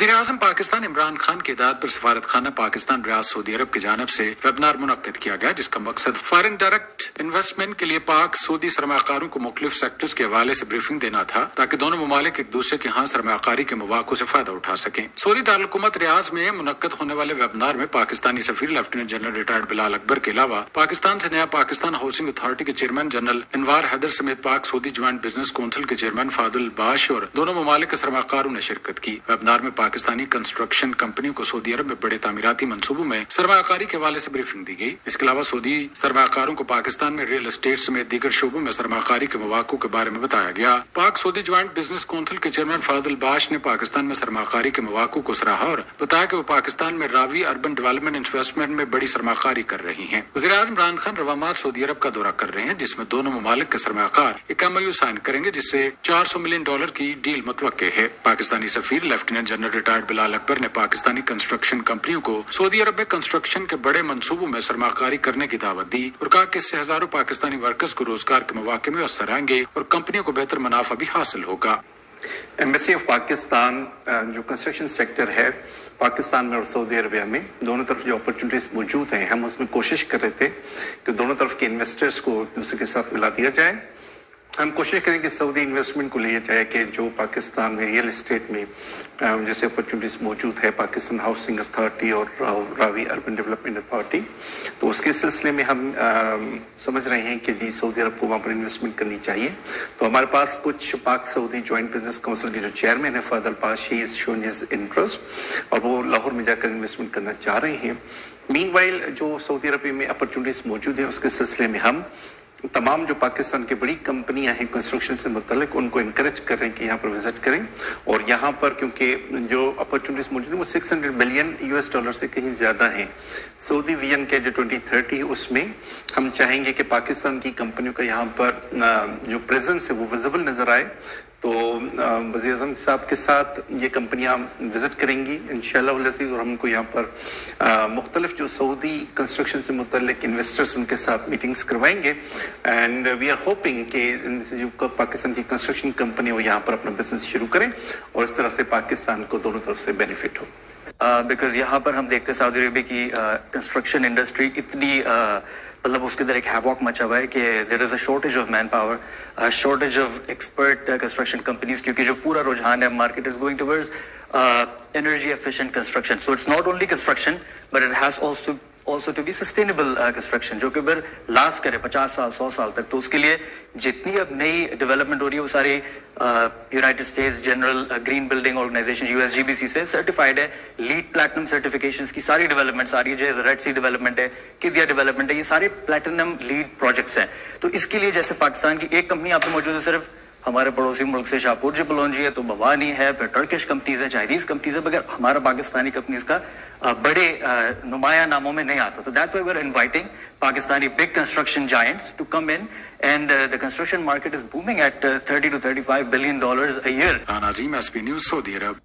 وزیر اعظم پاکستان عمران خان کی ہدایت پر سفارت خانہ پاکستان ریاض سعودی عرب کی جانب سے ویبنار منعقد کیا گیا، جس کا مقصد فارن ڈائریکٹ انویسٹمنٹ کے لیے پاک سعودی سرمایہ کاروں کو مختلف سیکٹرز کے حوالے سے بریفنگ دینا تھا تاکہ دونوں ممالک ایک دوسرے کے ہاں سرمایہ کاری کے مواقع سے فائدہ اٹھا سکیں۔ سعودی دارالحکومت ریاض میں منعقد ہونے والے ویبنار میں پاکستانی سفیر لیفٹیننٹ جنرل ریٹائرڈ بلال اکبر کے علاوہ پاکستان سے نیا پاکستان ہاؤسنگ اتھارٹی کے چیئرمین جنرل انوار حیدر سمیت پاک سعودی جوائنٹ بزنس کونسل کے چیئرمین فاضل باش اور دونوں ممالک کے سرمایہ کاروں نے شرکت کی۔ ویبنار میں پاکستانی کنسٹرکشن کمپنیوں کو سعودی عرب میں بڑے تعمیراتی منصوبوں میں سرمایہ کاری کے حوالے سے بریفنگ دی گئی۔ اس کے علاوہ سعودی سرمایہ کاروں کو پاکستان میں ریل اسٹیٹ سمیت دیگر شعبوں میں سرمایہ کاری کے مواقع کے بارے میں بتایا گیا۔ پاک سعودی جوائنٹ بزنس کونسل کے چیئرمین فاضل باش نے پاکستان میں سرمایہ کاری کے مواقع کو سراہا اور بتایا کہ وہ پاکستان میں راوی اربن ڈیولپمنٹ انویسٹمنٹ میں بڑی سرمایہ کاری کر رہی ہیں۔ وزیر اعظم عمران خان رواں ماہ سعودی عرب کا دورہ کر رہے ہیں، جس میں دونوں ممالک کے سرمایہ کار ایک MOU سائن کریں گے، جس سے $400 ملین کی ڈیل متوقع ہے۔ پاکستانی سفیر لیفٹیننٹ جنرل ریٹائرڈ بلال اکبر نے پاکستانی کنسٹرکشن کمپنیوں کو سعودی عرب میں کنسٹرکشن کے بڑے منصوبوں میں سرمایہ کاری کرنے کی دعوت دی اور کہا کہ اس سے ہزاروں پاکستانی ورکرز کو روزگار کے مواقع میں میسر آئیں گے اور کمپنیوں کو بہتر منافع بھی حاصل ہوگا۔ ایمبیسی آف پاکستان جو کنسٹرکشن سیکٹر ہے پاکستان میں اور سعودی عربیہ میں دونوں طرف جو اپرچونیٹیز موجود ہیں، ہم اس میں کوشش کر رہے تھے کہ دونوں طرف کے انویسٹرز کو ایک دوسرے کے ساتھ ملا دیا جائے۔ ہم کوشش کریں کہ سعودی انویسٹمنٹ کو لیا جائے کہ جو پاکستان میں ریئل اسٹیٹ میں جیسے اپرچونیٹیز موجود ہے پاکستان ہاؤسنگ اتھارٹی اور راوی اربن ڈیولپمنٹ اتھارٹی، تو اس کے سلسلے میں ہم سمجھ رہے ہیں کہ جی سعودی عرب کو وہاں پر انویسٹمنٹ کرنی چاہیے۔ تو ہمارے پاس کچھ پاک سعودی جوائنٹ بزنس کونسل کے جو چیئرمین ہے فاضل باش، ہی از شون ہز انٹرسٹ اور وہ لاہور میں جا کر انویسٹمنٹ کرنا چاہ رہے ہیں۔ مین وائل جو سعودی عرب میں اپرچونیٹیز موجود ہیں اس کے سلسلے میں ہم تمام جو پاکستان کی بڑی کمپنیاں ہیں کنسٹرکشن سے متعلق ان کو انکریج کر رہے ہیں کہ یہاں پر وزٹ کریں، اور یہاں پر کیونکہ جو اپرچونیٹیز موجود ہیں وہ $600 بلین سے کہیں زیادہ ہیں۔ سعودی ویژن کے جو 2030 اس میں ہم چاہیں گے کہ پاکستان کی کمپنیوں کا یہاں پر جو پریزنس ہے وہ ویزیبل نظر آئے، تو وزیر اعظم صاحب کے ساتھ یہ کمپنیاں وزٹ کریں گی انشاءاللہ العزیز، اور ہم کو یہاں پر مختلف جو سعودی کنسٹرکشن سے متعلق انویسٹرز ان کے ساتھ میٹنگز کروائیں گے، اینڈ وی آر ہوپنگ کہ جو پاکستان کی کنسٹرکشن کمپنی وہ یہاں پر اپنا بزنس شروع کریں اور اس طرح سے پاکستان کو دونوں طرف سے بینیفٹ ہو۔ بیکاز یہاں پر ہم دیکھتے ہیں سعودی عربیہ کی کنسٹرکشن انڈسٹری اتنی مطلب اس کے اندر ایک ہیوک مچا ہوا ہے کہ there is a shortage of manpower, shortage of expert construction companies, کیونکہ جو پورا رجحان ہے market is going towards energy efficient construction. So it's not only construction but it has also to be sustainable construction جو کہ پھر last کرے 50 سال 100 سال تک۔ تو اس کے لیے جتنی اب نئی ڈیولپمنٹ ہو رہی ہے وہ ساری United States general green building organization USGBC سے سرٹیفائڈ ہے، لیڈ پلیٹنم سرٹیفکیشنز کی ساری ڈیولپمنٹس آ رہی ہے، جو ریڈ سی ڈیولپمنٹ ہے، قدیہ ڈیولپمنٹ ہے، یہ سارے پلیٹنم لیڈ پروجیکٹس ہیں۔ تو اس کے لیے جیسے پاکستان کی ایک کمپنی آپ پہ موجود ہے صرف ہمارے پڑوسی ملک سے شاپور جی پلونجی ہے، تو بوانی ہے، پھر ٹرکش کمپنیز ہیں، چائنیز کمپنیز ہیں، مگر ہمارا پاکستانی کمپنیز کا بڑے نمایاں ناموں میں نہیں آتا۔ تو that's why we are inviting Pakistani big construction giants to come in and the construction market is booming at $30 to $35 billion a year۔ Azeem SB news سعودی عرب۔